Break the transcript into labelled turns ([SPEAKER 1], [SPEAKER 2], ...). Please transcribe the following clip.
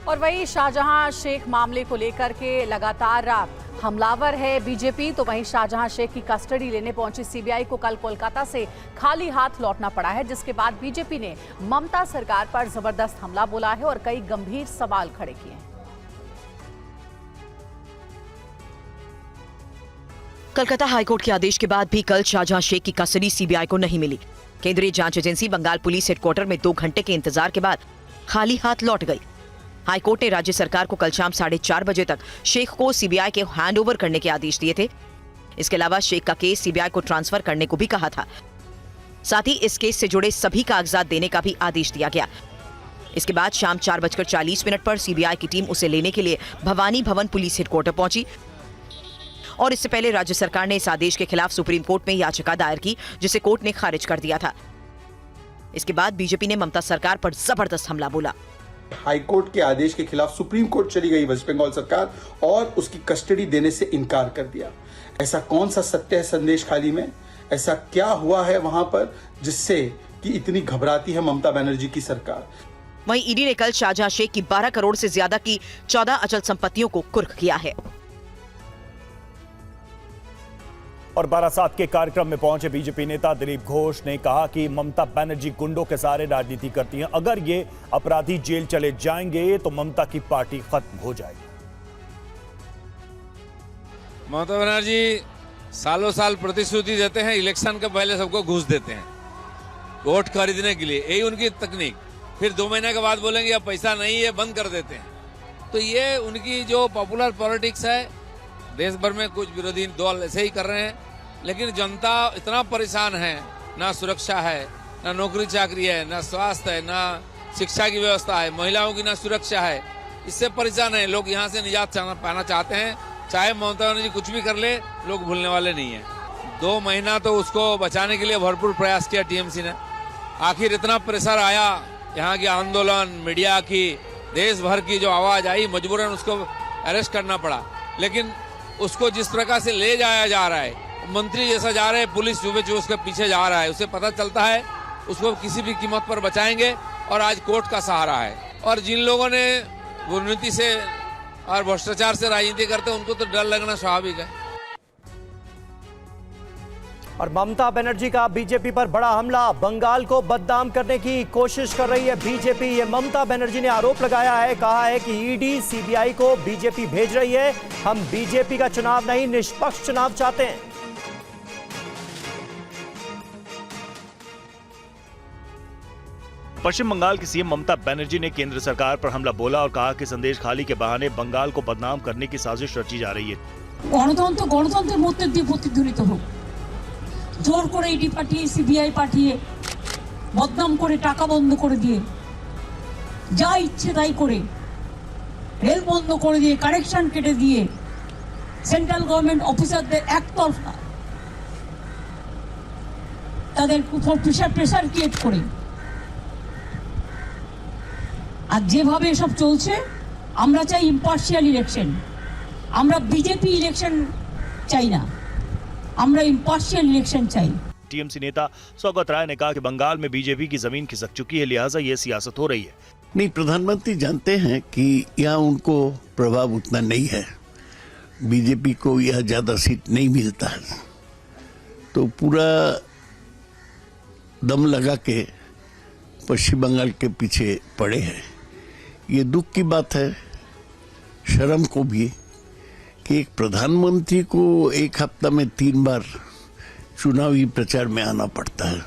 [SPEAKER 1] और वहीं शाहजहां शेख मामले को लेकर के लगातार हमलावर है बीजेपी, तो वहीं शाहजहां शेख की कस्टडी लेने पहुंची सीबीआई को कल कोलकाता से खाली हाथ लौटना पड़ा है, जिसके बाद बीजेपी ने ममता सरकार पर जबरदस्त हमला बोला है और कई गंभीर सवाल खड़े किए हैं।
[SPEAKER 2] कलकत्ता हाईकोर्ट के आदेश के बाद भी कल शाहजहां शेख की कस्टडी सीबीआई को नहीं मिली। केंद्रीय जांच एजेंसी बंगाल पुलिस हेडक्वार्टर में 2 घंटे के इंतजार के बाद खाली हाथ लौट गई। हाईकोर्ट ने राज्य सरकार को कल शाम 4:30 बजे तक शेख को सीबीआई के हैंडओवर करने के आदेश दिए थे। इसके अलावा शेख का केस सीबीआई को ट्रांसफर करने को भी कहा था। साथ ही इस केस से जुड़े सभी कागजात देने का भी आदेश दिया गया। इसके बाद शाम 4:40 पर सीबीआई की टीम उसे लेने के लिए भवानी भवन पुलिस हेडक्वार्टर पहुंची और इससे पहले राज्य सरकार ने इस आदेश के खिलाफ सुप्रीम कोर्ट में याचिका दायर की, जिसे कोर्ट ने खारिज कर दिया था। इसके बाद बीजेपी ने ममता सरकार पर जबरदस्त हमला बोला।
[SPEAKER 3] हाईकोर्ट के आदेश के खिलाफ सुप्रीम कोर्ट चली गई वेस्ट बंगाल सरकार और उसकी कस्टडी देने से इनकार कर दिया। ऐसा कौन सा सत्य है संदेश खाली में? ऐसा क्या हुआ है वहां पर जिससे कि इतनी घबराती है ममता बनर्जी की सरकार?
[SPEAKER 2] वहीं ईडी ने कल शाहजहां शेख की 12 करोड़ से ज्यादा की 14 अचल संपत्तियों को कुर्क किया है।
[SPEAKER 4] और बारासात के कार्यक्रम में पहुंचे बीजेपी नेता दिलीप घोष ने कहा कि ममता बनर्जी गुंडों के सहारे राजनीति करती हैं। अगर ये अपराधी जेल चले जाएंगे तो ममता की पार्टी खत्म हो जाएगी।
[SPEAKER 5] ममता बनर्जी सालों साल प्रतिश्रुति देते हैं, इलेक्शन के पहले सबको घूस देते हैं वोट खरीदने के लिए, यही उनकी तकनीक। फिर 2 महीने के बाद बोलेंगे अब पैसा नहीं है, बंद कर देते हैं। तो ये उनकी जो पॉपुलर पॉलिटिक्स है, देश भर में कुछ विरोधी दल ऐसे ही कर रहे हैं, लेकिन जनता इतना परेशान है, ना सुरक्षा है, ना नौकरी चाकरी है, ना स्वास्थ्य है, ना शिक्षा की व्यवस्था है, महिलाओं की ना सुरक्षा है, इससे परेशान है लोग। यहाँ से निजात पाना चाहते हैं। चाहे ममता बनर्जी कुछ भी कर ले, लोग भूलने वाले नहीं है। 2 महीना तो उसको बचाने के लिए भरपूर प्रयास किया टीएमसी ने। आखिर इतना प्रेशर आया, यहाँ की आंदोलन, मीडिया की, देश भर की जो आवाज आई, मजबूरन उसको अरेस्ट करना पड़ा। लेकिन उसको जिस प्रकार से ले जाया जा रहा है, मंत्री जैसा जा रहे हैं, पुलिस जो उसके पीछे जा रहा है, उसे पता चलता है उसको किसी भी कीमत पर बचाएंगे। और आज कोर्ट का सहारा है। और जिन लोगों ने दुर्नीति से और भ्रष्टाचार से राजनीति करते हैं, उनको तो डर लगना स्वाभाविक है।
[SPEAKER 4] और ममता बनर्जी का बीजेपी पर बड़ा हमला, बंगाल को बदनाम करने की कोशिश कर रही है बीजेपी। ये ममता बनर्जी ने आरोप लगाया है, कहा है कि ईडी सीबीआई को बीजेपी भेज रही है। हम बीजेपी का चुनाव नहीं, निष्पक्ष चुनाव चाहते हैं।
[SPEAKER 6] पश्चिम बंगाल की सीएम ममता बनर्जी ने केंद्र सरकार पर हमला बोला और कहा कि संदेश खाली के बहाने बंगाल को बदनाम करने की साजिश रची जा रही है।
[SPEAKER 7] गणतंत्र गणतंत्रेर मध्य दिए प्रतिध्वनित होक, जोर करे ईडी पाठिए सीबीआई पाठिए बदनाम करे टाका बंद करे दिए जा इচ্ছে তাই করে रेल बंद করে দিয়ে কানেকশন কেটে দিয়ে সেন্ট্রাল গভর্নমেন্ট অফিসারদের একতরফা তাদের উপর প্রেসার ক্রিয়েট করে আর যেভাবে সব চলছে, আমরা চাই ইম্পার্শিয়াল ইলেকশন। আমরা বিজেপি ইলেকশন চাই না, আমরা ইম্পার্শিয়াल इलेक्शन चाहिए।
[SPEAKER 6] टीएमसी नेता सौगत राय ने कहा कि बंगाल में बीजेपी की जमीन खिसक चुकी है, लिहाजा ये सियासत हो रही है।
[SPEAKER 8] नहीं, प्रधानमंत्री जानते हैं कि यहाँ उनको प्रभाव उतना नहीं है, बीजेपी को यह ज्यादा सीट नहीं मिलता है, तो पूरा दम लगा के पश्चिम बंगाल के पीछे पड़े हैं। ये दुख की बात है, शर्म को भी, कि एक प्रधानमंत्री को एक हफ्ता में 3 बार चुनावी प्रचार में आना पड़ता है।